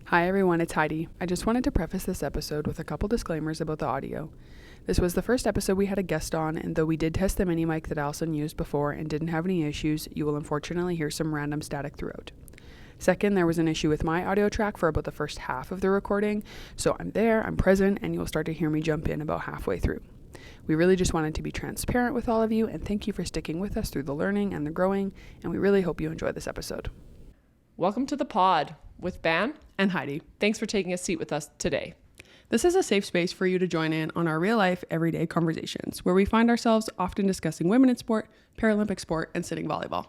Hi everyone, it's Heidi. I just wanted to preface this episode with a couple disclaimers about the audio. This was the first episode we had a guest on, and though we did test the mini mic that Allison used before and didn't have any issues, you will unfortunately hear some random static throughout. Second, there was an issue with my audio track for about the first half of the recording, so I'm present, and you will start to hear me jump in about halfway through. We really just wanted to be transparent with all of you, and thank you for sticking with us through the learning and the growing, and we really hope you enjoy this episode. Welcome to the pod with Ban And Heidi. Thanks for taking a seat with us today. This is a safe space for you to join in on our real-life, everyday conversations, where we find ourselves often discussing women in sport, Paralympic sport, and sitting volleyball.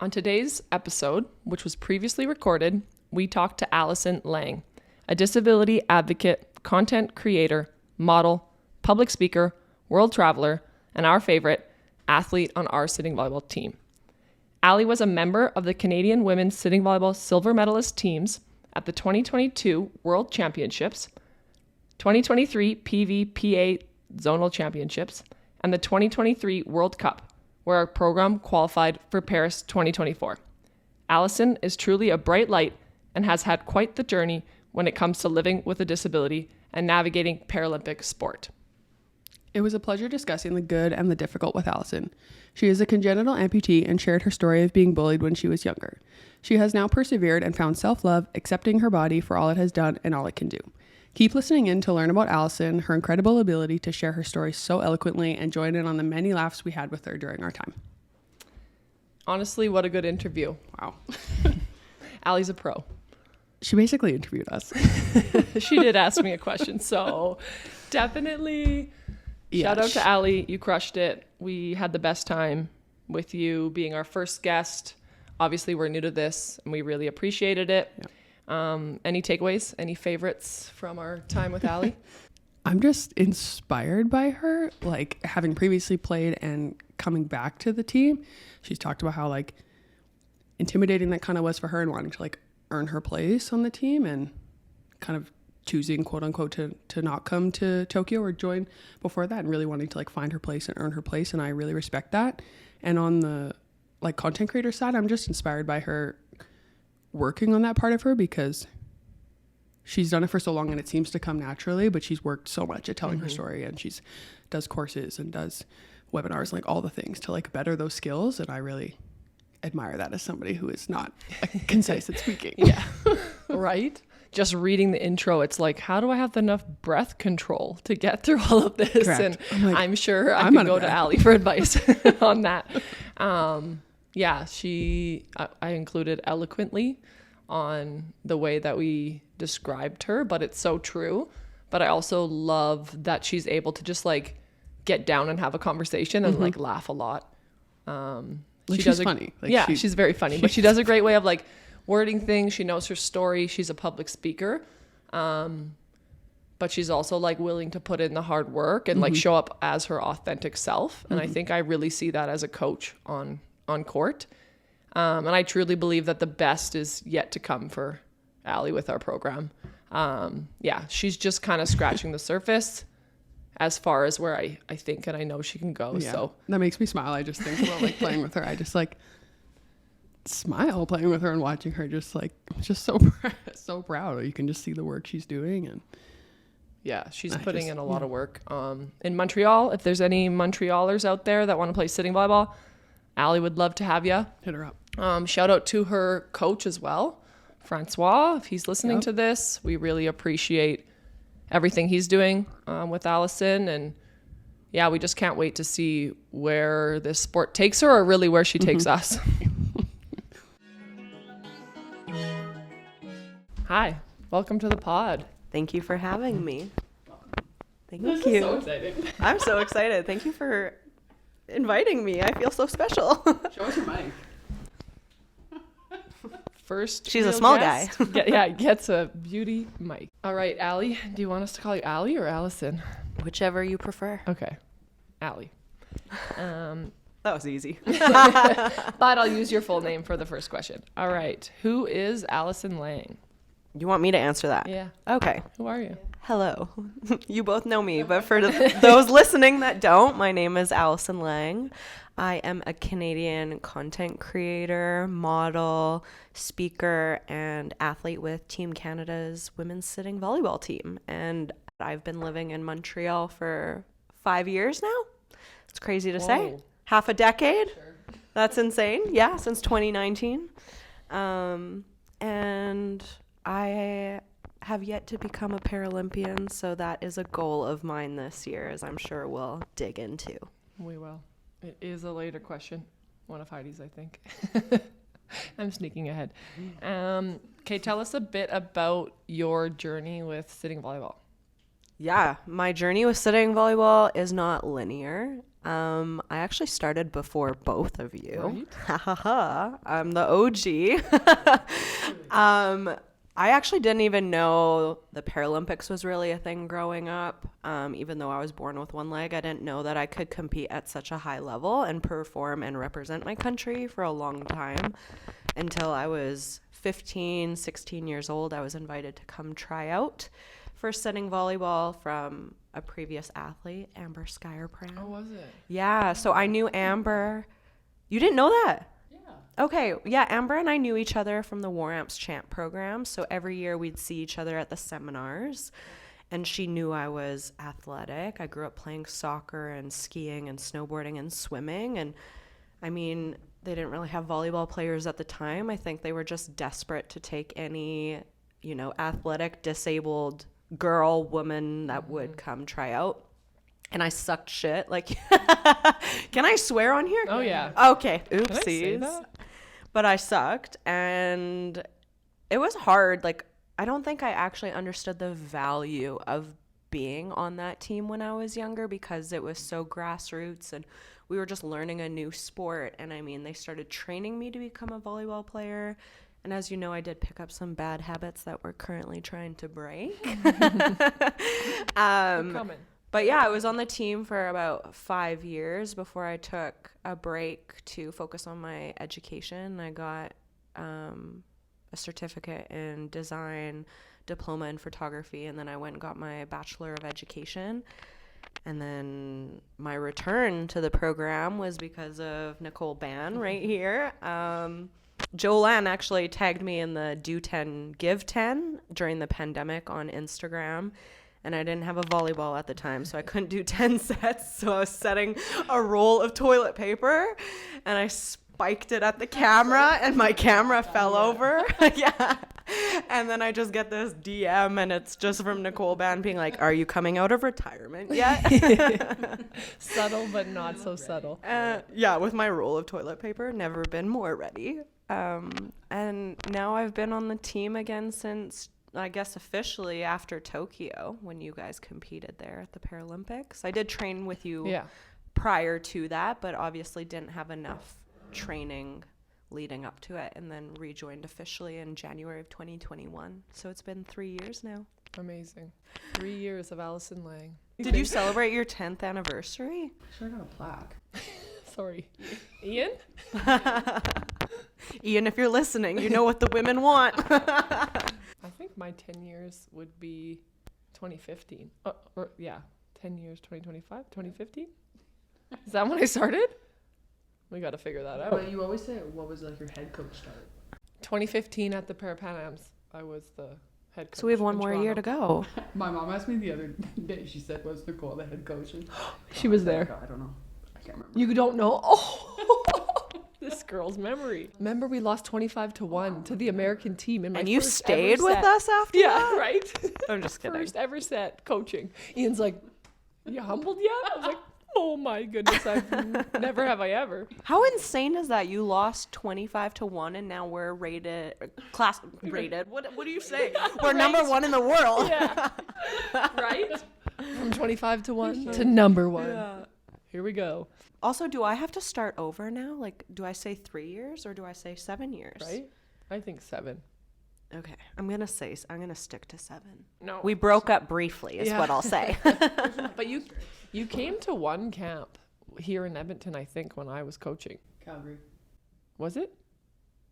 On today's episode, which was previously recorded, we talked to Allison Lang, a disability advocate, content creator, model, public speaker, world traveler, and our favorite, athlete on our sitting volleyball team. Allie was a member of the Canadian women's sitting volleyball silver medalist teams at the 2022 World Championships, 2023 PVPA Zonal Championships, and the 2023 World Cup, where our program qualified for Paris 2024. Allison is truly a bright light and has had quite the journey when it comes to living with a disability and navigating Paralympic sport. It was a pleasure discussing the good and the difficult with Allison. She is a congenital amputee and shared her story of being bullied when she was younger. She has now persevered and found self-love, accepting her body for all it has done and all it can do. Keep listening in to learn about Allison, her incredible ability to share her story so eloquently, and join in on the many laughs we had with her during our time. Honestly, what a good interview. Wow. Allie's a pro. She basically interviewed us. She did ask me a question, so definitely shout out to Allie. You crushed it. We had the best time with you being our first guest. Obviously, we're new to this, and we really appreciated it. Yeah. Any takeaways? Any favorites from our time with Allie? I'm just inspired by her, like having previously played and coming back to the team. She's talked about how like intimidating that kind of was for her and wanting to like earn her place on the team and kind of choosing quote unquote to not come to Tokyo or join before that and really wanting to like find her place and earn her place. And I really respect that. And on the like content creator side, I'm just inspired by her working on that part of her because she's done it for so long and it seems to come naturally, but she's worked so much at telling her story, and she's does courses and does webinars, like all the things to like better those skills. And I really admire that as somebody who is not concise at speaking. Yeah. Right? Just reading the intro, it's like, how do I have enough breath control to get through all of this? Correct. And like, I'm sure I could go to Allie for advice on that. Yeah, I included eloquently on the way that we described her, but it's so true. But I also love that she's able to just like get down and have a conversation and like laugh a lot. She's funny. Like, she's very funny, but she does a great way of like wording things. She knows her story. She's a public speaker. But she's also like willing to put in the hard work and like show up as her authentic self. And I think I really see that as a coach on court. And I truly believe that the best is yet to come for Allie with our program. She's just kind of scratching the surface as far as where I think and I know she can go. Yeah, so that makes me smile. I just think about like playing with her. I just like smile playing with her and watching her just so proud. You can just see the work she's doing. And yeah, she's putting in a lot of work. In Montreal, if there's any Montrealers out there that want to play sitting volleyball, Allie would love to have you. Hit her up. Shout out to her coach as well, Francois. If he's listening to this, we really appreciate everything he's doing with Allison. And yeah, we just can't wait to see where this sport takes her, or really where she takes us. Hi, welcome to the pod. Thank you for having me. Thank This you. is so exciting. I'm so excited. Thank you for inviting me. I feel so special. Show us your mic. First, She's a real small guest. Gets a beauty mic. All right, Allie, do you want us to call you Allie or Allison? Whichever you prefer. Okay, Allie. That was easy. But I'll use your full name for the first question. All right, who is Allison Lang? You want me to answer that? Yeah. Okay. Who are you? Hello. You both know me, but for those listening that don't, my name is Allison Lang. I am a Canadian content creator, model, speaker, and athlete with Team Canada's women's sitting volleyball team. And I've been living in Montreal for 5 years now. It's crazy to say. Half a decade. Sure. That's insane. Yeah, since 2019. And I have yet to become a Paralympian, so that is a goal of mine this year, as I'm sure we'll dig into. We will. It is a later question. One of Heidi's, I think. I'm sneaking ahead. Okay, tell us a bit about your journey with sitting volleyball. Yeah, my journey with sitting volleyball is not linear. I actually started before both of you. Right. I'm the OG. I actually didn't even know the Paralympics was really a thing growing up. Even though I was born with one leg, I didn't know that I could compete at such a high level and perform and represent my country for a long time. Until I was 15, 16 years old, I was invited to come try out for sitting volleyball from a previous athlete, Amber Skyerpram. Oh, was it? Yeah, so I knew Amber. You didn't know that? Okay, yeah, Amber and I knew each other from the War Amps Champ program, so every year we'd see each other at the seminars, and she knew I was athletic. I grew up playing soccer and skiing and snowboarding and swimming, and I mean, they didn't really have volleyball players at the time. I think they were just desperate to take any, athletic, disabled girl, woman that would come try out. And I sucked shit. Like, can I swear on here? Oh, yeah. Okay. Oopsies. Can I say that? But I sucked. And it was hard. Like, I don't think I actually understood the value of being on that team when I was younger because it was so grassroots and we were just learning a new sport. And I mean, they started training me to become a volleyball player. And as you know, I did pick up some bad habits that we're currently trying to break. But yeah, I was on the team for about 5 years before I took a break to focus on my education. I got a certificate in design, diploma in photography, and then I went and got my Bachelor of Education. And then my return to the program was because of Nicole Ban right here. Joanne actually tagged me in the Do 10, Give 10 during the pandemic on Instagram. And I didn't have a volleyball at the time, so I couldn't do 10 sets. So I was setting a roll of toilet paper, and I spiked it at the camera, and my camera fell over. Yeah. And then I just get this DM, and it's just from Nicole Ban being like, "Are you coming out of retirement yet?" Subtle, but not so subtle. Yeah, with my roll of toilet paper, never been more ready. And now I've been on the team again since, I guess, officially after Tokyo when you guys competed there at the Paralympics. I did train with you prior to that, but obviously didn't have enough training leading up to it, and then rejoined officially in January of 2021. So it's been 3 years now. Amazing. 3 years of Allison Lang. Did you celebrate your 10th anniversary? I should have got a plaque. Sorry. Ian? Ian, if you're listening, you know what the women want. I think my 10 years would be 2015. 10 years, 2025, 2015? Is that when I started? We got to figure that out. But you always say, what was like your head coach start? 2015 at the Paralympians. I was the head coach. So we have one more year to go. My mom asked me the other day, she said, was Nicole the head coach? And she was there. I don't know. I can't remember. You don't know? Oh, this girl's memory. Remember we lost 25-1 to the American team in my And you first stayed ever with set. us after that? Yeah, right? I'm just kidding. First ever set coaching. Ian's like, you humbled yet? I was like, oh my goodness, never have I ever. How insane is that? You lost 25-1 and now we're rated. What do you say? We're Right. number one in the world. Yeah. Right? From 25-1 to number one. Yeah. Here we go. Also, do I have to start over now? Like, do I say 3 years or do I say 7 years? Right? I think 7. Okay. I'm going to stick to 7. No. We broke up briefly is what I'll say. But you came to one camp here in Edmonton, I think, when I was coaching. Calgary. Was it?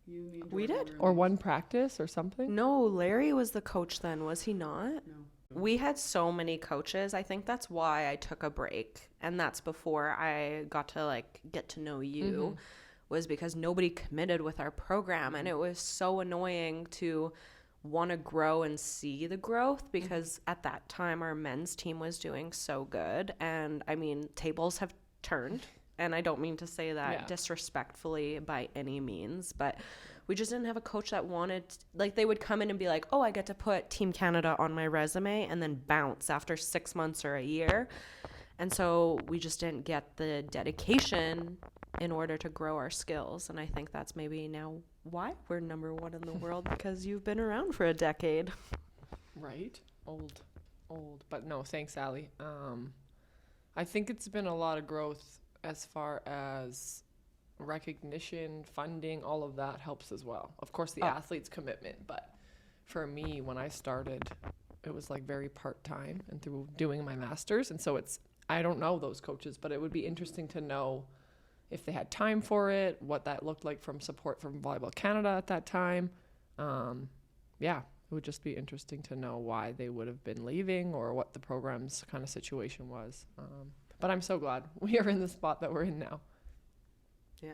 You, me, and We Jordan did? were Or roommates. one practice or something? No, Larry was the coach then, was he not? No. We had so many coaches. I think that's why I took a break. And that's before I got to like get to know you, was because nobody committed with our program. And it was so annoying to want to grow and see the growth, because at that time our men's team was doing so good. And I mean, tables have turned. And I don't mean to say that disrespectfully by any means, but we just didn't have a coach that wanted, like, they would come in and be like, oh, I get to put Team Canada on my resume, and then bounce after 6 months or a year. And so we just didn't get the dedication in order to grow our skills. And I think that's maybe now why we're number one in the world, because you've been around for a decade. Right? Old. But no, thanks, Allie. I think it's been a lot of growth as far as recognition, funding, all of that helps as well. Of course, the athlete's commitment, but for me, when I started, it was like very part-time and through doing my master's. And so I don't know those coaches, but it would be interesting to know if they had time for it, what that looked like from support from Volleyball Canada at that time. It would just be interesting to know why they would have been leaving or what the program's kind of situation was. But I'm so glad we are in the spot that we're in now. Yeah.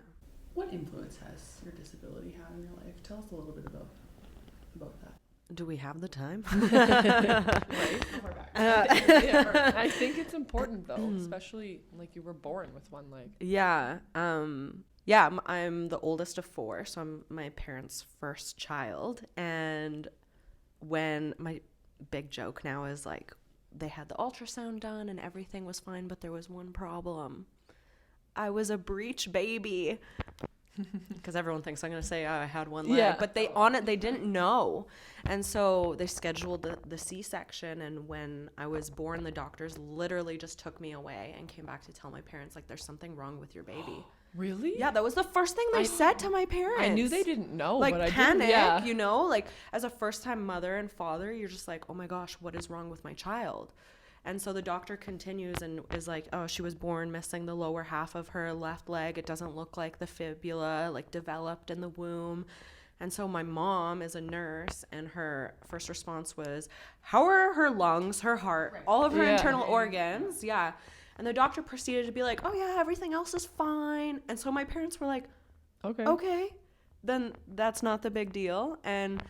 What influence has your disability had in your life? Tell us a little bit about that. Do we have the time? Right? I think it's important though, especially like you were born with one leg. Yeah. I'm the oldest of 4, so I'm my parents' first child. And when my big joke now is like, they had the ultrasound done and everything was fine, but there was one problem. I was a breech baby. Because everyone thinks I'm going to say I had one leg. But they didn't know. And so they scheduled the C-section. And when I was born, the doctors literally just took me away and came back to tell my parents, like, there's something wrong with your baby. Really? Yeah, that was the first thing they said to my parents. I knew they didn't know, like, but I panic, didn't. Yeah. you know? Like, as a first-time mother and father, you're just like, oh my gosh, what is wrong with my child? And so the doctor continues and is like, oh, she was born missing the lower half of her left leg. It doesn't look like the fibula, like, developed in the womb. And so my mom is a nurse, and her first response was, how are her lungs, her heart, all of her internal organs? Yeah. And the doctor proceeded to be like, oh, yeah, everything else is fine. And so my parents were like, okay, then that's not the big deal. And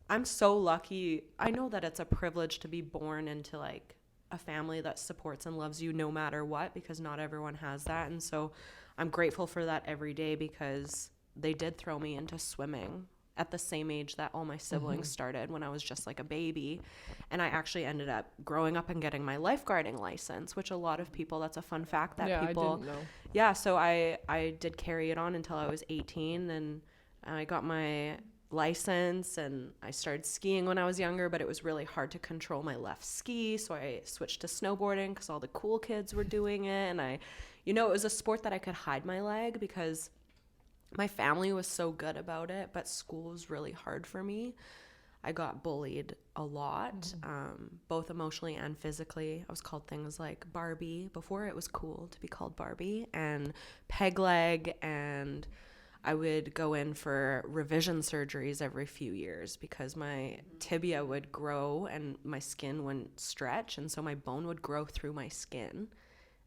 I'm so lucky. I know that it's a privilege to be born into, like, a family that supports and loves you no matter what, because not everyone has that. And so I'm grateful for that every day, because they did throw me into swimming at the same age that all my siblings started, when I was just like a baby. And I actually ended up growing up and getting my lifeguarding license, which a lot of people, that's a fun fact that people, I didn't know. Yeah, so I did carry it on until I was 18, and I got my license, and I started skiing when I was younger, but it was really hard to control my left ski, so I switched to snowboarding because all the cool kids were doing it. And it was a sport that I could hide my leg, because my family was so good about it, but school was really hard for me. I got bullied a lot, both emotionally and physically. I was called things like Barbie before it was cool to be called Barbie, and peg leg, and I would go in for revision surgeries every few years because my tibia would grow and my skin wouldn't stretch, and so my bone would grow through my skin.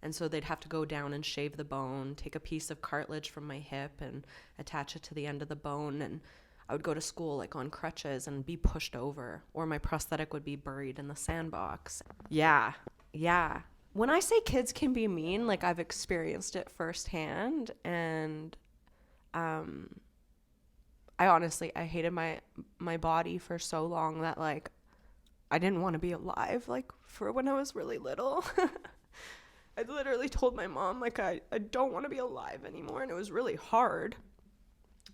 And so they'd have to go down and shave the bone, take a piece of cartilage from my hip and attach it to the end of the bone. And I would go to school like on crutches and be pushed over, or my prosthetic would be buried in the sandbox. Yeah. When I say kids can be mean, like, I've experienced it firsthand. And I hated my body for so long that, like, I didn't want to be alive, like, for when I was really little. I literally told my mom, like, I don't want to be alive anymore, and it was really hard.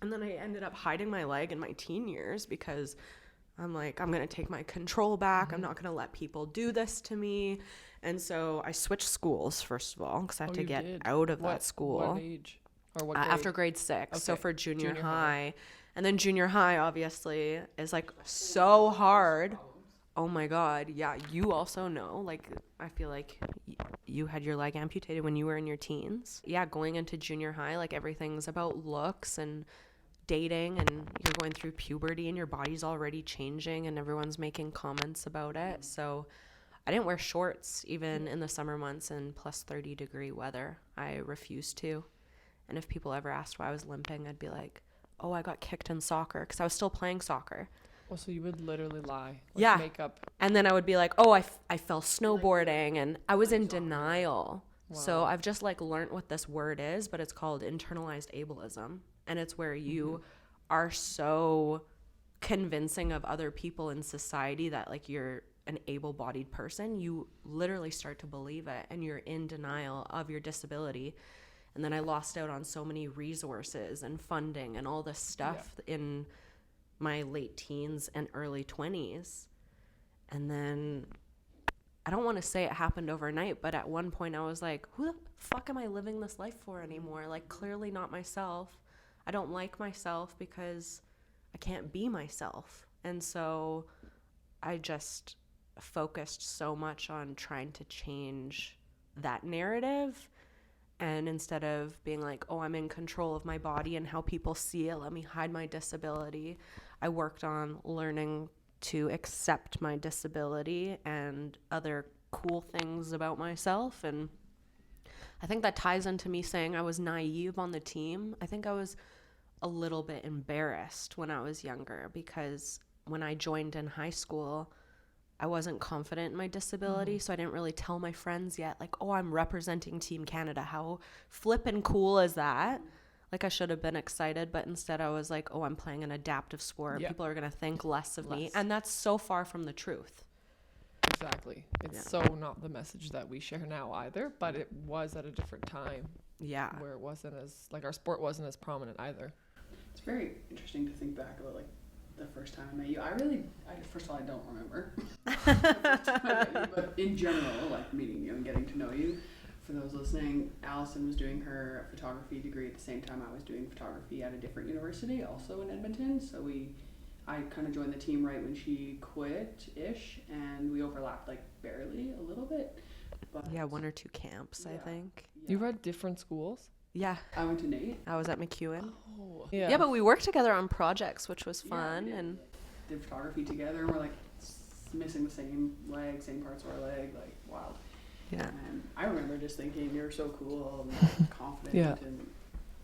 And then I ended up hiding my leg in my teen years, because I'm like, I'm going to take my control back. I'm not going to let people do this to me. And so I switched schools, first of all, because I had to get out of that school. What age? Or what grade? After grade 6. Okay. So for junior high. And then junior high, obviously, is, like, so hard. Oh my God. Yeah. You also know, like, I feel like you had your leg amputated when you were in your teens. Yeah. Going into junior high, like, everything's about looks and dating and you're going through puberty and your body's already changing and everyone's making comments about it. So I didn't wear shorts even in the summer months in plus 30-degree weather. I refused to. And if people ever asked why I was limping, I'd be like, oh, I got kicked in soccer, because I was still playing soccer. Well, so you would literally lie. Yeah. Make up. And then I would be like, oh, I fell snowboarding, and I was in denial. Wow. So I've just like learned what this word is, but it's called internalized ableism. And it's where you are so convincing of other people in society that like you're an able-bodied person. You literally start to believe it, and you're in denial of your disability. And then I lost out on so many resources and funding and all this stuff in my late teens and early 20s. And then I don't want to say it happened overnight, but at one point I was like, who the fuck am I living this life for anymore? Like, clearly not myself. I don't like myself because I can't be myself. And so I just focused so much on trying to change that narrative. And instead of being like, oh, I'm in control of my body and how people see it, let me hide my disability, I worked on learning to accept my disability and other cool things about myself. And I think that ties into me saying I was naive on the team. I think I was a little bit embarrassed when I was younger, because when I joined in high school, I wasn't confident in my disability, so I didn't really tell my friends yet, like, oh, I'm representing Team Canada. How flippin' cool is that? Like, I should have been excited, but instead I was like, oh, I'm playing an adaptive sport. Yeah. People are going to think less of me. And that's so far from the truth. Exactly. It's so not the message that we share now either, but it was at a different time. Yeah. Where it wasn't as, like, our sport wasn't as prominent either. It's very interesting to think back about, like, the first time I met you. First of all, I don't remember. But in general, like meeting you and getting to know you. For those listening, Allison was doing her photography degree at the same time I was doing photography at a different university, also in Edmonton. So I kind of joined the team right when she quit-ish, and we overlapped like barely a little bit. But yeah, 1 or 2 camps, I think. Yeah. You were at different schools? Yeah. I went to Nate. I was at McEwen. Oh. Yeah, but we worked together on projects, which was fun. Yeah, and did photography together, and we're like missing the same leg, same parts of our leg, like wild. Yeah. And I remember just thinking you're so cool and confident and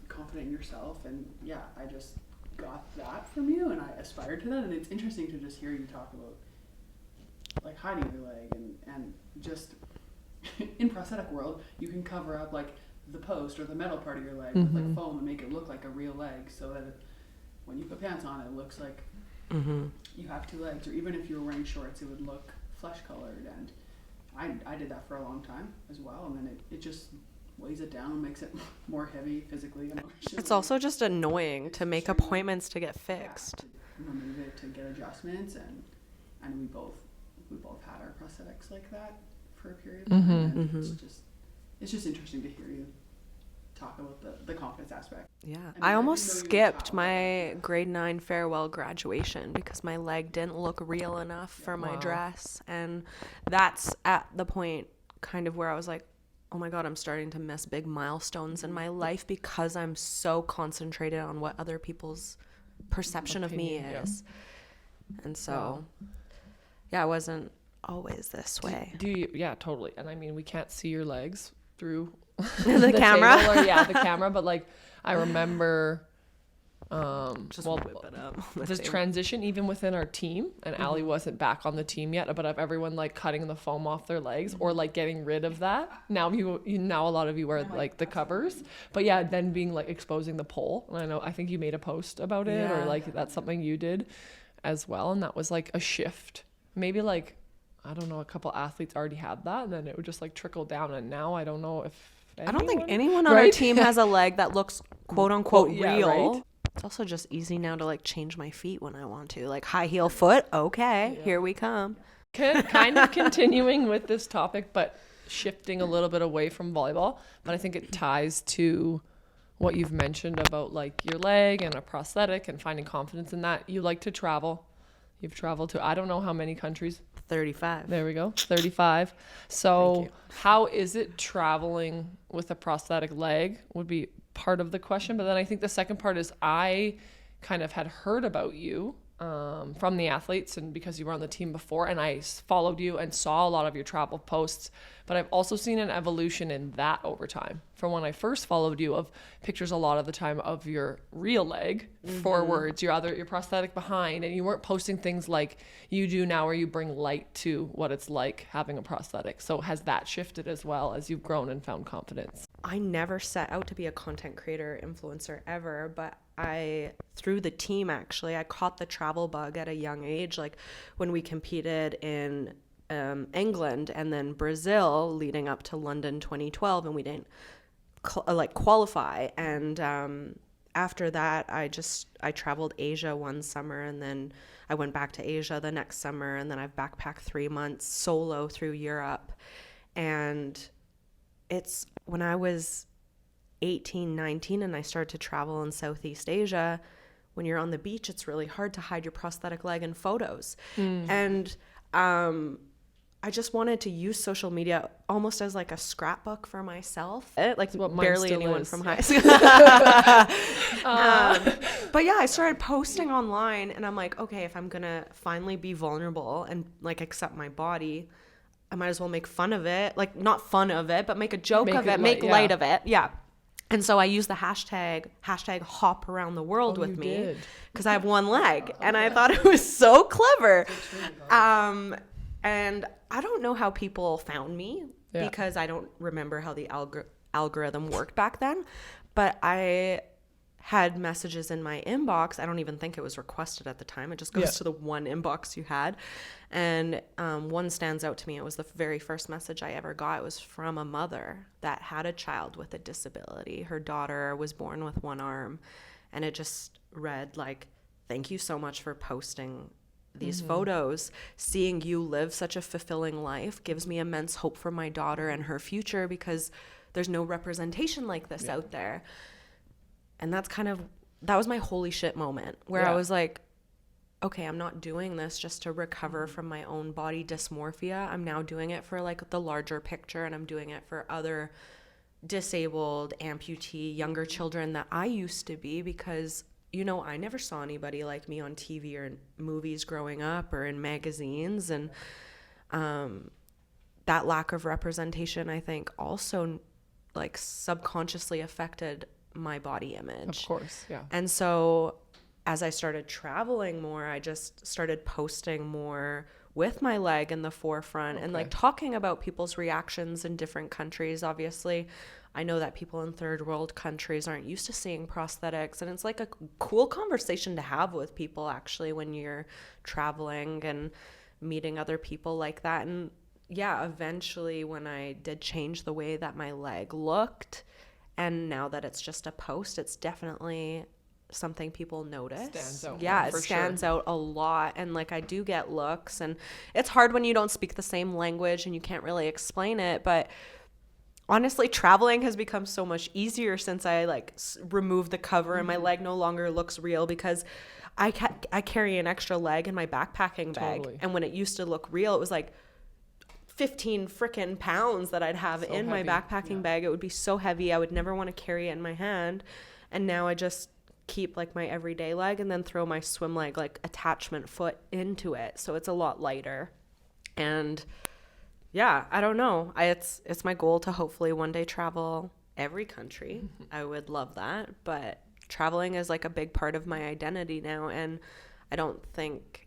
confident in yourself, and yeah, I just got that from you, and I aspired to that. And it's interesting to just hear you talk about like hiding your leg and just in prosthetic world, you can cover up like the post or the metal part of your leg with like foam and make it look like a real leg, so that when you put pants on, it looks like you have 2 legs. Or even if you were wearing shorts, it would look flesh colored. And I did that for a long time as well, and then it just weighs it down and makes it more heavy physically, emotionally. It's also just annoying to make appointments to get fixed. Yeah, to remove it, to get adjustments, and we both had our prosthetics like that for a period of time. And it's just interesting to hear you talk about the confidence aspect. Yeah. I almost skipped my grade 9 farewell graduation because my leg didn't look real enough for my dress. And that's at the point kind of where I was like, oh my God, I'm starting to miss big milestones in my life because I'm so concentrated on what other people's perception of me is. And so, yeah, I wasn't always this way. Do you? Yeah, totally. And I mean, we can't see your legs through the camera. The camera. But like, I remember just whip it up. The transition even within our team, and Allie wasn't back on the team yet, but of everyone like cutting the foam off their legs or like getting rid of that. Now now a lot of you wear like the covers, but yeah, then being like exposing the pole. And I think you made a post about it, or like that's something you did as well, and that was like a shift. Maybe like, I don't know, a couple athletes already had that, and then it would just like trickle down. And now I don't know if I don't think anyone on our team has a leg that looks quote unquote real. Right? It's also just easy now to like change my feet when I want to, like high heel foot. Okay, here we come. Kind of continuing with this topic, but shifting a little bit away from volleyball. But I think it ties to what you've mentioned about like your leg and a prosthetic and finding confidence in that. You like to travel. You've traveled to, I don't know how many countries. 35. There we go. 35. So how is it traveling with a prosthetic leg would be part of the question. But then I think the second part is I kind of had heard about you from the athletes and because you were on the team before, and I followed you and saw a lot of your travel posts, but I've also seen an evolution in that over time. From when I first followed you, of pictures a lot of the time of your real leg forwards, your prosthetic behind, and you weren't posting things like you do now where you bring light to what it's like having a prosthetic. So has that shifted as well as you've grown and found confidence? I never set out to be a content creator influencer ever, but through the team, actually, I caught the travel bug at a young age. Like when we competed in England and then Brazil leading up to London 2012, and we didn't qualify. And after that, I traveled Asia one summer, and then I went back to Asia the next summer, and then I've backpacked 3 months solo through Europe. And it's when I was 18, 19, and I started to travel in Southeast Asia. When you're on the beach, it's really hard to hide your prosthetic leg in photos. And I just wanted to use social media almost as like a scrapbook for myself. Like barely anyone from high school. But yeah, I started posting online, and I'm like, okay, if I'm gonna finally be vulnerable and like accept my body, I might as well make fun of it. Like not fun of it, but make a joke of it, make light of it. Yeah. And so I used the hashtag hop around the world with me because I have one leg. And I thought it was so clever. And I don't know how people found me because I don't remember how the algorithm worked back then. But I had messages in my inbox. I don't even think it was requested at the time. It just goes to the one inbox you had. And one stands out to me. It was the very first message I ever got. It was from a mother that had a child with a disability. Her daughter was born with one arm. And it just read like, thank you so much for posting these photos. Seeing you live such a fulfilling life gives me immense hope for my daughter and her future, because there's no representation like this out there. And that was my holy shit moment where I was like, okay, I'm not doing this just to recover from my own body dysmorphia. I'm now doing it for like the larger picture, and I'm doing it for other disabled, amputee, younger children that I used to be, because, you know, I never saw anybody like me on TV or in movies growing up or in magazines. And that lack of representation, I think, also like subconsciously affected my body image. Of course, yeah. And so as I started traveling more, I just started posting more with my leg in the forefront and like talking about people's reactions in different countries. Obviously, I know that people in third world countries aren't used to seeing prosthetics, and it's like a cool conversation to have with people actually when you're traveling and meeting other people like that. And yeah, eventually when I did change the way that my leg looked, and now that it's just a post, it's definitely something people notice. Stands out. Yeah, it stands out a lot. And like I do get looks, and it's hard when you don't speak the same language and you can't really explain it. But honestly, traveling has become so much easier since I like removed the cover and my leg no longer looks real, because I carry an extra leg in my backpacking bag. Totally. And when it used to look real, it was like 15 frickin' pounds that I'd have in my backpacking bag. It would be so heavy. I would never want to carry it in my hand. And now I just keep like my everyday leg and then throw my swim leg like attachment foot into it. So it's a lot lighter. And yeah, I don't know. It's my goal to hopefully one day travel every country. I would love that. But traveling is like a big part of my identity now. And I don't think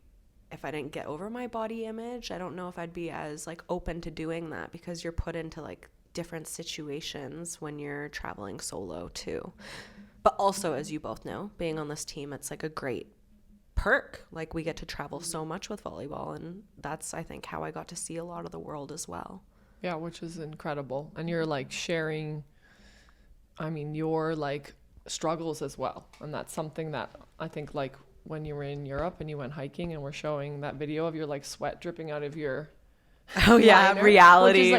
if I didn't get over my body image, I don't know if I'd be as like open to doing that, because you're put into like different situations when you're traveling solo too. But also, as you both know, being on this team, it's like a great perk. Like we get to travel so much with volleyball, and that's, I think, how I got to see a lot of the world as well. Yeah, which is incredible. And you're like sharing, I mean, your like struggles as well. And that's something that I think like when you were in Europe and you went hiking and we're showing that video of your like sweat dripping out of your reality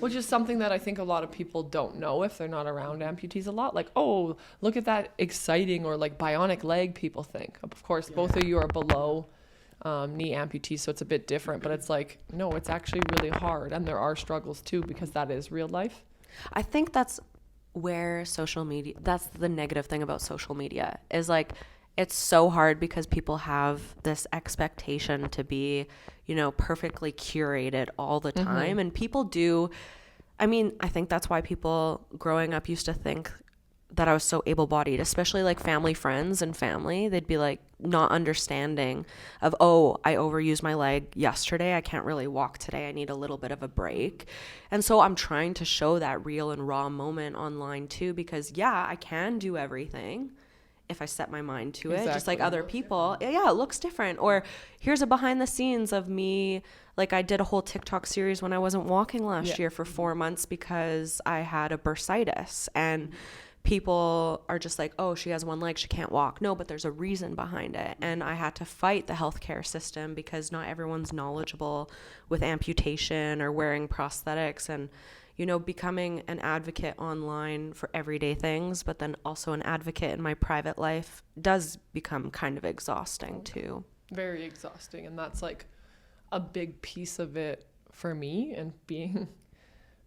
which is something that I think a lot of people don't know if they're not around amputees a lot. Like, oh, look at that exciting or like bionic leg, people think. Of course, both of you are below knee amputees, so it's a bit different, but it's like, no, it's actually really hard, and there are struggles too, because that is real life. I think that's where social media, that's the negative thing about social media, is like it's so hard because people have this expectation to be, you know, perfectly curated all the time. And people do, I mean, I think that's why people growing up used to think that I was so able-bodied, especially like family friends and family. They'd be like not understanding of, oh, I overused my leg yesterday, I can't really walk today, I need a little bit of a break. And so I'm trying to show that real and raw moment online too, because yeah, I can do everything if I set my mind to it, just like other people. Yeah, it looks different. Or here's a behind the scenes of me. Like I did a whole TikTok series when I wasn't walking last year for 4 months because I had a bursitis, and people are just like, oh, she has one leg, she can't walk. No, but there's a reason behind it. And I had to fight the healthcare system because not everyone's knowledgeable with amputation or wearing prosthetics, and you know, becoming an advocate online for everyday things, but then also an advocate in my private life does become kind of exhausting too. Very exhausting. And that's like a big piece of it for me, and being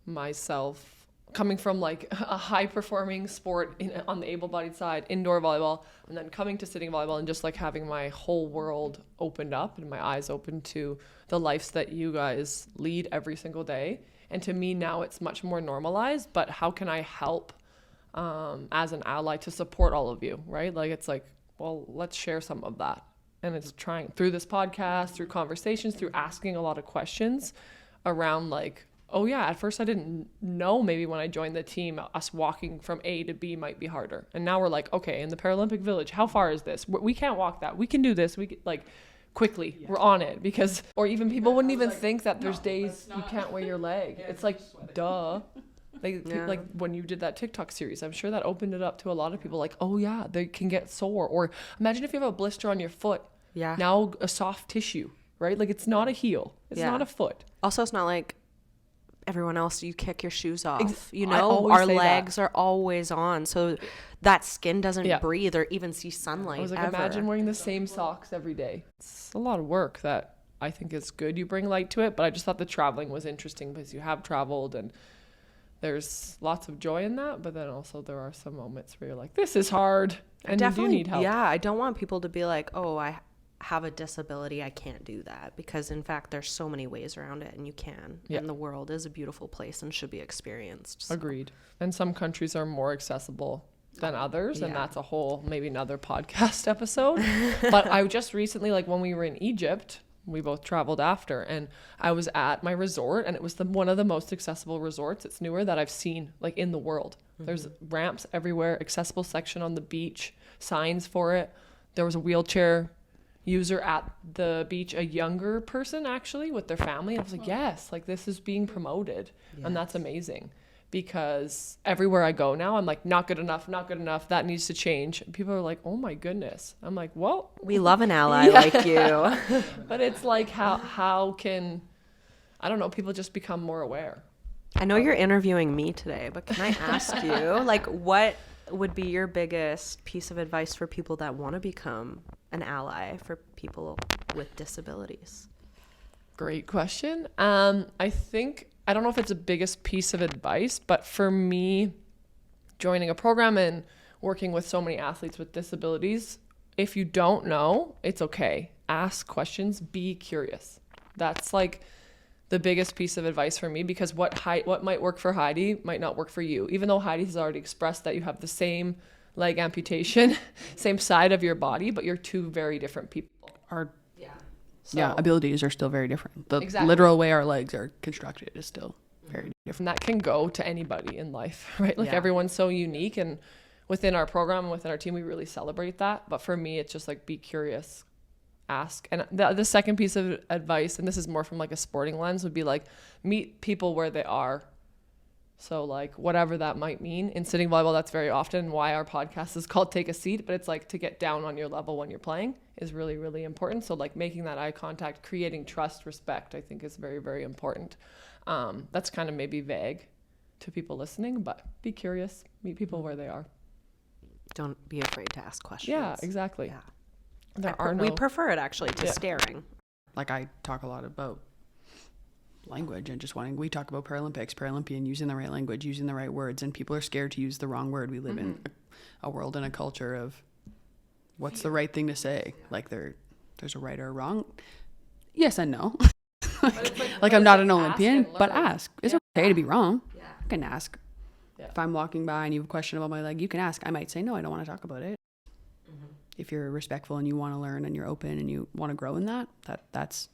myself, coming from like a high performing sport on the able-bodied side, indoor volleyball, and then coming to sitting volleyball, and just like having my whole world opened up and my eyes opened to the lives that you guys lead every single day. And to me now it's much more normalized, but how can I help as an ally to support all of you, right? Like it's like, well, let's share some of that. And it's trying through this podcast, through conversations, through asking a lot of questions around like, oh yeah, at first I didn't know, maybe when I joined the team, us walking from A to B might be harder. And now we're like, okay, in the Paralympic Village, how far is this? We can't walk that. We can do this. We like quickly, we're on it. Because, or even people wouldn't even think that there's days you can't wear your leg. It's like, duh. Like when you did that TikTok series, I'm sure that opened it up to a lot of people. Like, oh yeah, they can get sore. Or imagine if you have a blister on your foot. Yeah. Now a soft tissue, right? Like it's not a heel. It's not a foot. Also, it's not like everyone else, you kick your shoes off, you know, our legs are always on, so that skin doesn't breathe or even see sunlight. I was like, imagine wearing the same socks every day. It's a lot of work that I think is good. You bring light to it, but I just thought the traveling was interesting because you have traveled and there's lots of joy in that, but then also there are some moments where you're like, this is hard, and you do need help. Yeah, I don't want people to be like, oh, I have a disability, I can't do that, because in fact there's so many ways around it, and you can. And the world is a beautiful place and should be experienced. So. Agreed. And some countries are more accessible than others, and that's a whole maybe another podcast episode. But I just recently, like when we were in Egypt, we both traveled after, and I was at my resort, and it was one of the most accessible resorts. It's newer that I've seen like in the world. There's ramps everywhere, accessible section on the beach, signs for it. There was a wheelchair user at the beach, a younger person actually with their family. I was like, yes, like this is being promoted. And that's amazing, because everywhere I go now, I'm like, not good enough, that needs to change. And people are like, oh my goodness. I'm like, well, we love an ally like you. But it's like, how can, I don't know, people just become more aware. I know you're interviewing me today, but can I ask you, like, what would be your biggest piece of advice for people that want to become an ally for people with disabilities? Great question. I think, I don't know if it's the biggest piece of advice, but for me, joining a program and working with so many athletes with disabilities, if you don't know, it's okay. Ask questions, be curious. That's like the biggest piece of advice for me, because what might work for Heidi might not work for you. Even though Heidi has already expressed that you have the same leg amputation, same side of your body, but you're two very different people. Abilities are still very different. The literal way our legs are constructed is still very different. And that can go to anybody in life, right? Like everyone's so unique, and within our program and within our team, we really celebrate that. But for me, it's just like, be curious, ask. And the second piece of advice, and this is more from like a sporting lens, would be like, meet people where they are. So like whatever that might mean. In sitting volleyball, that's very often why our podcast is called Take a Seat, but it's like to get down on your level when you're playing is really, really important. So like making that eye contact, creating trust, respect, I think is very, very important. That's kind of maybe vague to people listening, but be curious, meet people where they are. Don't be afraid to ask questions. Yeah, exactly. Yeah. We prefer it actually to staring. Like I talk a lot about language and just we talk about Paralympics, Paralympian, using the right language, using the right words, and people are scared to use the wrong word. We live in a world and a culture of what's the right thing to say. Like there's a right or a wrong. Yes and no. like I'm not an Olympian, but ask. It's okay to be wrong. Yeah. I can ask. Yeah. If I'm walking by and you have a question about my leg, you can ask. I might say, no, I don't want to talk about it. If you're respectful and you want to learn and you're open and you want to grow in that's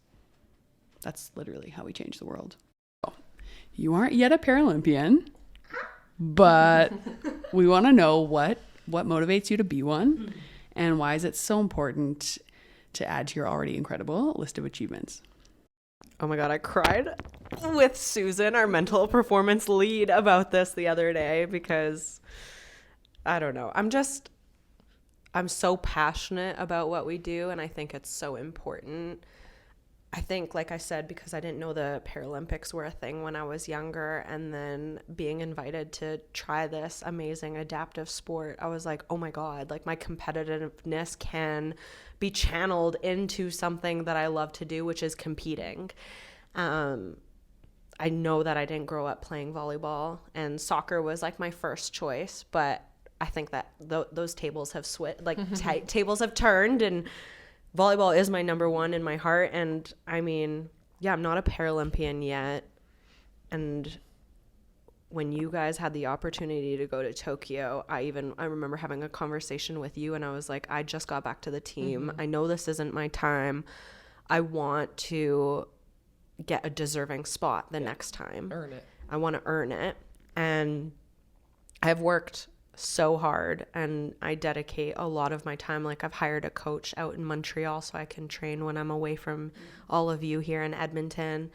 literally how we change the world. You aren't yet a Paralympian, but we want to know what motivates you to be one, and why is it so important to add to your already incredible list of achievements. Oh my God, I cried with Susan, our mental performance lead, about this the other day because I don't know. I'm so passionate about what we do, and I think it's so important. I think, like I said, because I didn't know the Paralympics were a thing when I was younger, and then being invited to try this amazing adaptive sport, I was like, oh my God, like my competitiveness can be channeled into something that I love to do, which is competing. I know that I didn't grow up playing volleyball, and soccer was like my first choice, but I think that those tables have switched, like tables have turned, and volleyball is my number one in my heart. And I mean, yeah, I'm not a Paralympian yet. And when you guys had the opportunity to go to Tokyo, I remember having a conversation with you, and I was like, I just got back to the team. I know this isn't my time. I want to get a deserving spot the next time. Earn it. I want to earn it. And I've worked so hard, and I dedicate a lot of my time. Like, I've hired a coach out in Montreal so I can train when I'm away from all of you here in Edmonton.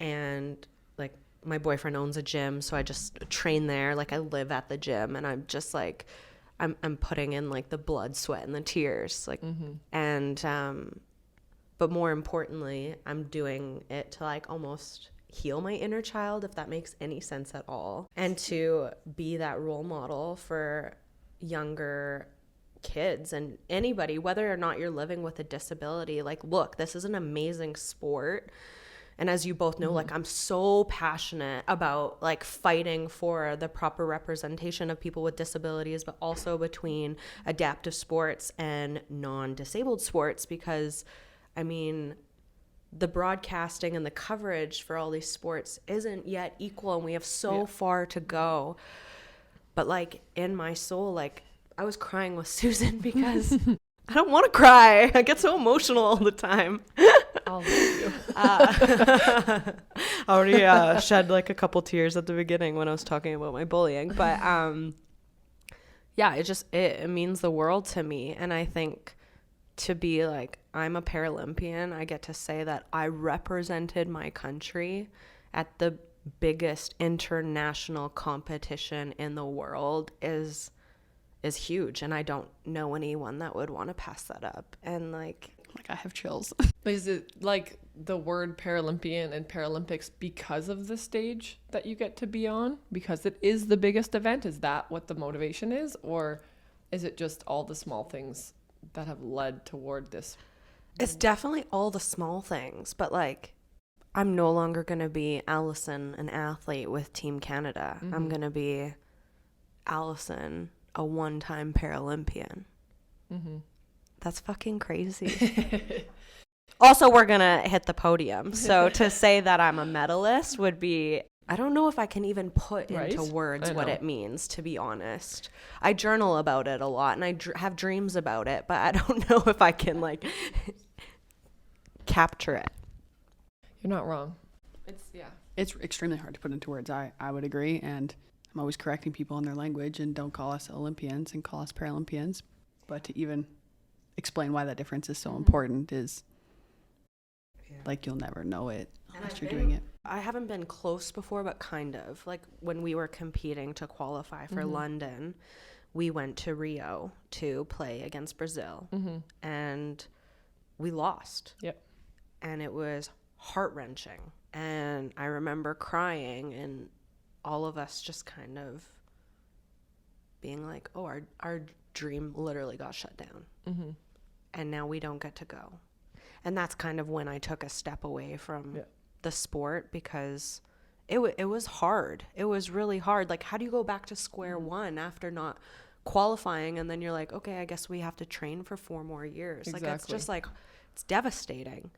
And like, my boyfriend owns a gym, so I just train there. Like, I live at the gym, and I'm just like, I'm putting in like the blood, sweat, and the tears. Like, and but more importantly, I'm doing it to like almost heal my inner child, if that makes any sense at all, and to be that role model for younger kids and anybody, whether or not you're living with a disability. Like, look, this is an amazing sport, and as you both know, like, I'm so passionate about like fighting for the proper representation of people with disabilities, but also between adaptive sports and non-disabled sports, because I mean, the broadcasting and the coverage for all these sports isn't yet equal, and we have so far to go. But like, in my soul, like, I was crying with Susan because I don't want to cry. I get so emotional all the time. I'll love you. I already shed like a couple tears at the beginning when I was talking about my bullying, but yeah, it means the world to me. And I think to be like, I'm a Paralympian, I get to say that I represented my country at the biggest international competition in the world is huge, and I don't know anyone that would want to pass that up. And like I have chills. Is it like the word Paralympian and Paralympics because of the stage that you get to be on? Because it is the biggest event? Is that what the motivation is? Or is it just all the small things that have led toward this? It's definitely all the small things, but like, I'm no longer going to be Allison, an athlete with Team Canada. I'm going to be Allison, a one-time Paralympian. That's fucking crazy. Also, we're going to hit the podium. So to say that I'm a medalist would be, I don't know if I can even put into words what it means, to be honest. I journal about it a lot, and I have dreams about it, but I don't know if I can like capture it. You're not wrong. It's extremely hard to put into words. I would agree, and I'm always correcting people in their language, and don't call us Olympians and call us Paralympians. But to even explain why that difference is so important is like, you'll never know it unless you're doing it. I haven't been close before, but kind of. Like, when we were competing to qualify for London, we went to Rio to play against Brazil, and we lost. Yep. And it was heart-wrenching. And I remember crying, and all of us just kind of being like, oh, our dream literally got shut down. And now we don't get to go. And that's kind of when I took a step away from the sport because it was hard. It was really hard. Like, how do you go back to square one after not qualifying? And then you're like, okay, I guess we have to train for 4 more years. Exactly. Like, it's just like, it's devastating.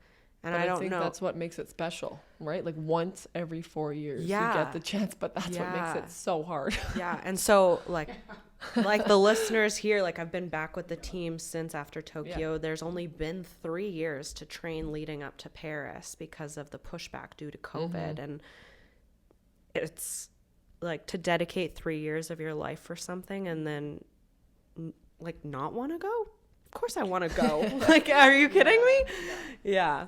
And but I don't think know. That's what makes it special, right? Like once every 4 years you get the chance, but that's what makes it so hard. Yeah. And so like the listeners here, like I've been back with the team since after Tokyo. Yeah. There's only been 3 years to train leading up to Paris because of the pushback due to COVID. And it's like to dedicate 3 years of your life for something and then like not want to go. Of course I want to go. Like, are you kidding me? Yeah.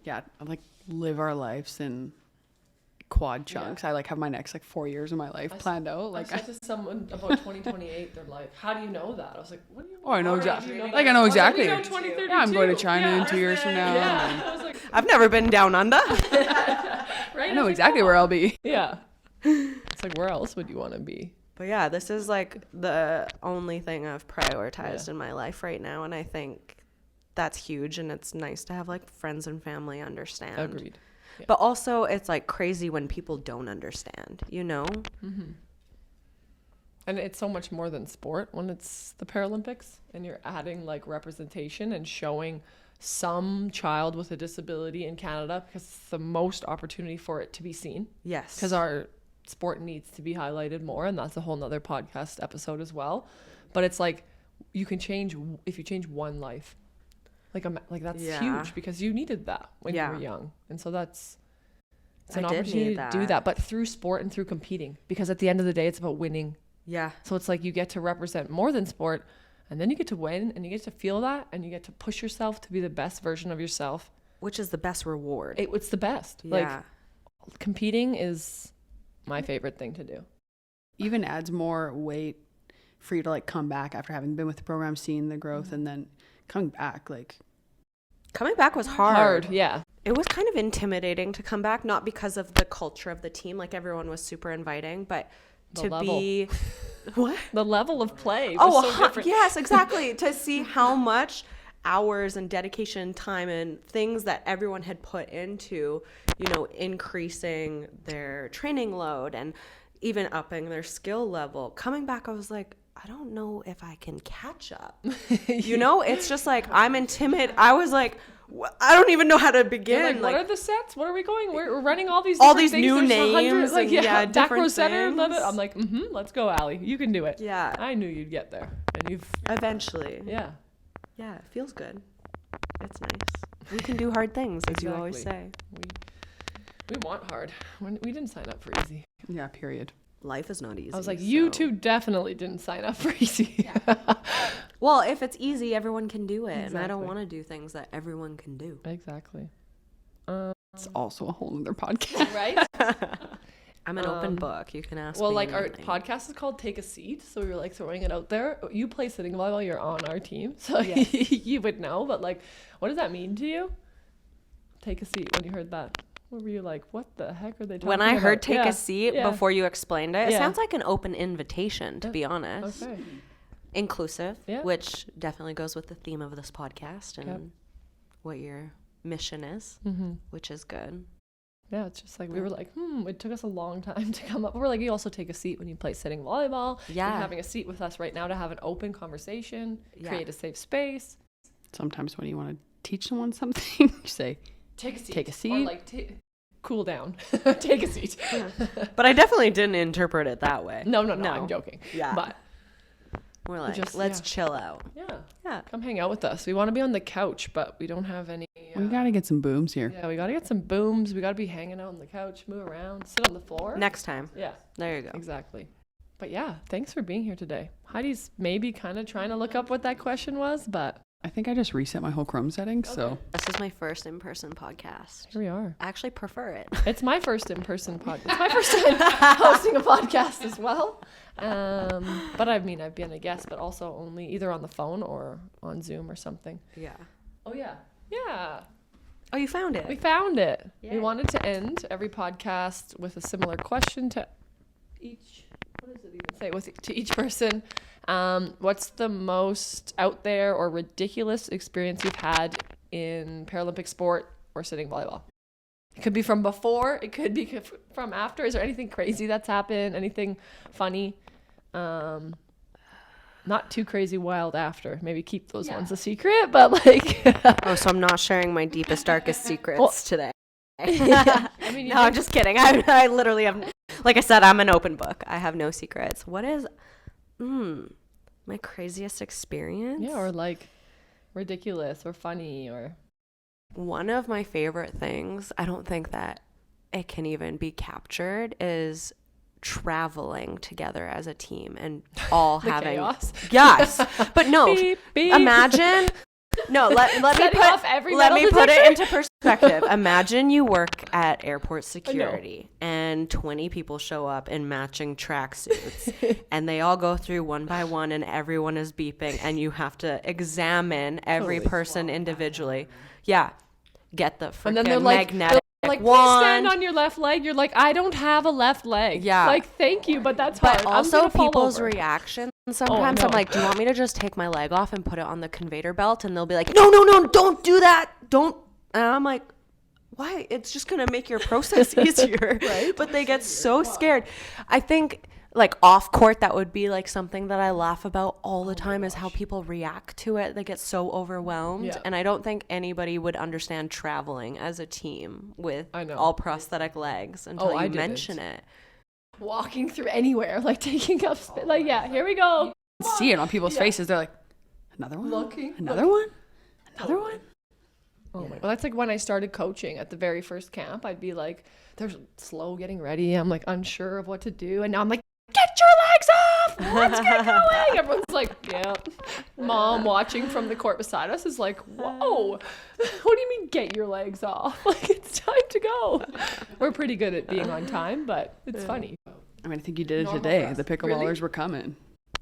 Yeah, like live our lives in quad chunks. I like have my next like 4 years of my life planned out. Like I said to someone about 2028, they're like, "How do you know that?" I was like, "What do you mean?" Oh, I know exactly. Like I know exactly. Like, 2032. Yeah, I'm going to China in 2 years from now. Yeah. I was like, I've never been down under. right? I know exactly where I'll be. Yeah. It's like, where else would you want to be? But yeah, this is like the only thing I've prioritized in my life right now, and I think that's huge, and it's nice to have like friends and family understand. Agreed. Yeah. But also it's like crazy when people don't understand, you know? And it's so much more than sport when it's the Paralympics and you're adding like representation and showing some child with a disability in Canada because it's the most opportunity for it to be seen. Yes. Because our sport needs to be highlighted more, and that's a whole nother podcast episode as well. But it's like you can change if you change one life. Like that's huge because you needed that when you were young. And so it's an opportunity to do that, but through sport and through competing, because at the end of the day, it's about winning. Yeah. So it's like you get to represent more than sport, and then you get to win and you get to feel that and you get to push yourself to be the best version of yourself. Which is the best reward. It's the best. Yeah. Like competing is my favorite thing to do. Even adds more weight for you to like come back after having been with the program, seeing the growth, and then coming back. Like coming back was hard. Yeah. It was kind of intimidating to come back, not because of the culture of the team, like everyone was super inviting, but the level of play was so different. Yes, exactly. To see how much hours and dedication, time, and things that everyone had put into, you know, increasing their training load and even upping their skill level. Coming back, I was like, I don't know if I can catch up. You know, it's just like, I'm intimidated. I was like, I don't even know how to begin. Like, what are the sets? What are we going? We're running all these new names. Like, back row center. I'm like, let's go, Allie. You can do it. Yeah. I knew you'd get there. And you've eventually. Yeah. Yeah, it feels good. It's nice. We can do hard things, as you always say. We want hard. We didn't sign up for easy. Yeah, period. Life is not easy. I was like, you two definitely didn't sign up for easy. Yeah. Well, if it's easy, everyone can do it. Exactly. And I don't want to do things that everyone can do. Exactly. It's also a whole other podcast. Right? I'm an open book. You can ask me. Well, like anything. Our podcast is called Take a Seat. So we were like throwing it out there. You play sitting volleyball. You're on our team. So you would know. But like, what does that mean to you? Take a seat when you heard that. What were you like, what the heck are they talking about? When I heard take a seat before you explained it, it sounds like an open invitation, to be honest. Okay. Inclusive, which definitely goes with the theme of this podcast and what your mission is, which is good. Yeah, it's just like we were like, it took us a long time to come up. We're like, you also take a seat when you play sitting volleyball. Yeah. You're having a seat with us right now to have an open conversation, create a safe space. Sometimes when you want to teach someone something, you say, take a seat. Take a seat. Or like, cool down. Take a seat. Yeah. But I definitely didn't interpret it that way. No, I'm joking. Yeah. But we're like, let's chill out. Yeah. Come hang out with us. We want to be on the couch, but we don't have any. We got to get some booms here. Yeah, we got to get some booms. We got to be hanging out on the couch, move around, sit on the floor. Next time. Yeah. There you go. Exactly. But yeah, thanks for being here today. Heidi's maybe kind of trying to look up what that question was, but I think I just reset my whole Chrome settings, so. This is my first in-person podcast. Here we are. I actually prefer it. It's my first in-person podcast. It's my first time hosting a podcast as well. But I mean, I've been a guest, but also only either on the phone or on Zoom or something. Yeah. Oh, yeah. Yeah. Oh, you found it. We found it. Yay. We wanted to end every podcast with a similar question to each, what does it even say? To each person. What's the most out there or ridiculous experience you've had in Paralympic sport or sitting volleyball? It could be from before. It could be from after. Is there anything crazy that's happened? Anything funny? Not too crazy wild after. Maybe keep those ones a secret, but like. Oh, so I'm not sharing my deepest, darkest secrets today. I mean, No, I'm just kidding. I literally have, like I said, I'm an open book. I have no secrets. What is, my craziest experience? Yeah, or like ridiculous or funny or. One of my favorite things, I don't think that it can even be captured, is traveling together as a team and all having chaos. Yes, but no, Beep, beep. imagine. No, let me put it into perspective. Imagine you work at airport security and 20 people show up in matching tracksuits and they all go through one by one and everyone is beeping and you have to examine every person individually. Yeah. Get the freaking magnetic like, please wand. stand on your left leg. You're like, I don't have a left leg. Yeah. Like, thank you, but that's hard. But also people's reaction. reactions. Sometimes no. I'm like, do you want me to just take my leg off and put it on the conveyor belt? And they'll be like, no, don't do that. Don't. And I'm like, why? It's just going to make your process easier. Right? But they get so scared. I think like off court, that would be like something that I laugh about all the time is how people react to it. They get so overwhelmed. Yeah. And I don't think anybody would understand traveling as a team with all prosthetic legs until you mention it. Walking through anywhere, like taking up like, yeah, here we go. See it on people's faces. They're like, another one? Another one? Another one? Oh my. Well, that's like when I started coaching at the very first camp. I'd be like, they're slow getting ready. I'm like unsure of what to do. And now I'm like, get your legs off. Let's get going. Everyone's like, yeah. Mom watching from the court beside us is like, whoa. What do you mean get your legs off? Like, it's time to go. We're pretty good at being on time, but it's funny. I mean, I think you did it today. The pickleballers were coming.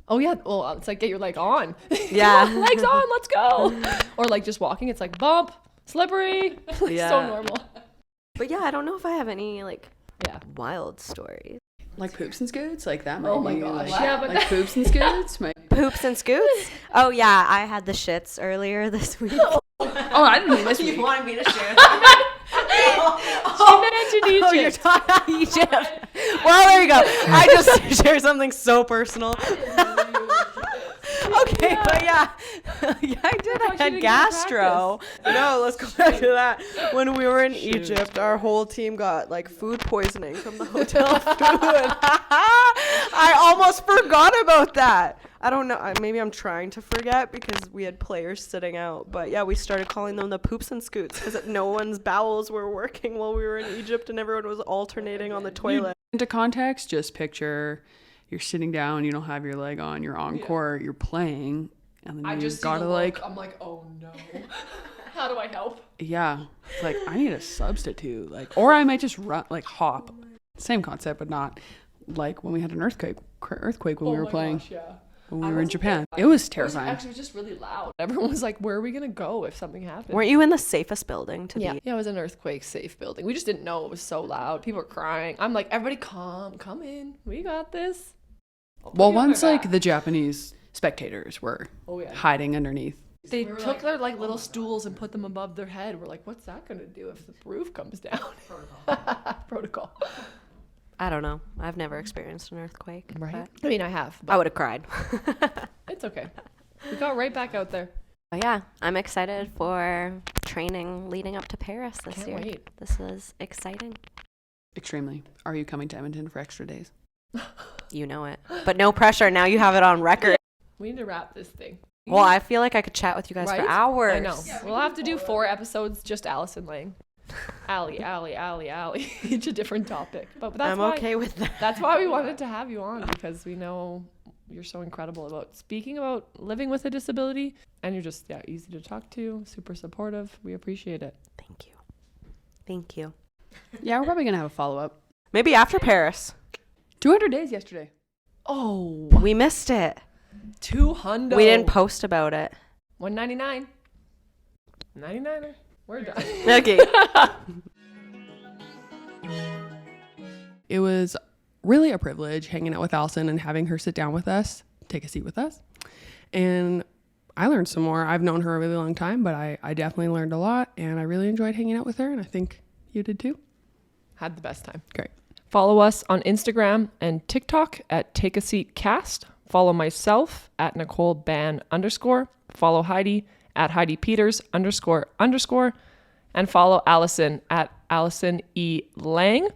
Oh, yeah. Well, it's like, get your leg on. Yeah. Legs on. Let's go. Or like just walking. It's like bump, slippery. Like, so normal. But yeah, I don't know if I have any like wild stories. Like poops and scoots? Like that might Oh my be gosh. like, Yeah, but like poops and scoots? Poops and scoots? Oh yeah, I had the shits earlier this week. Oh, I didn't mean this week. You wanted me to share She mentioned Egypt. Oh, you're talking about Egypt. Well, there you go. I just shared something so personal. Okay, but yeah, I did. I had gastro. No, let's go back to that. When we were in Egypt, our whole team got like food poisoning from the hotel food. I almost forgot about that. I don't know. Maybe I'm trying to forget because we had players sitting out. But yeah, we started calling them the poops and scoots because no one's bowels were working while we were in Egypt and everyone was alternating on the toilet. Into context, just picture you're sitting down, you don't have your leg on, you're on court, you're playing, and then you gotta like. I'm like, oh no. How do I help? Yeah, it's like I need a substitute, like, or I might just run, like hop. Same concept, but not like when we had an earthquake when we were playing. Gosh, yeah. When we were in Japan. It was terrifying. It was just really loud. Everyone was like, where are we going to go if something happens? Weren't you in the safest building to be? Yeah, it was an earthquake safe building. We just didn't know it was so loud. People were crying. I'm like, everybody come in. We got this. Well, once like the Japanese spectators were hiding underneath. They took their like little stools and put them above their head. We're like, what's that going to do if the roof comes down? Protocol. I don't know. I've never experienced an earthquake. Right. I mean, I have. I would have cried. It's okay. We got right back out there. But yeah, I'm excited for training leading up to Paris this year. Can't wait. This is exciting. Extremely. Are you coming to Edmonton for extra days? You know it. But no pressure. Now you have it on record. We need to wrap this thing. Well, I feel like I could chat with you guys for hours. I know. We'll have to do 4 episodes, just Allison Lang. Allie. Each a different topic. But that's okay with that. That's why we wanted to have you on, because we know you're so incredible about speaking about living with a disability, and you're just easy to talk to, super supportive. We appreciate it. Thank you. Yeah, we're probably gonna have a follow-up. Maybe after Paris. 200 days yesterday. Oh, we missed it. 200. We didn't post about it. 199. 99er. We're done. Okay. It was really a privilege hanging out with Allison and having her sit down with us, take a seat with us. And I learned some more. I've known her a really long time, but I definitely learned a lot, and I really enjoyed hanging out with her, and I think You did too? Had the best time. Great. Follow us on Instagram and TikTok at Take a Seat Cast. Follow myself at Nicole Ban _. Follow Heidi at Heidi Peters __. And follow Allison at Allison E. Lang.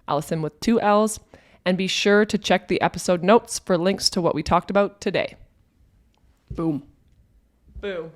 Allison with 2 L's. And be sure to check the episode notes for links to what we talked about today. Boom. Boom.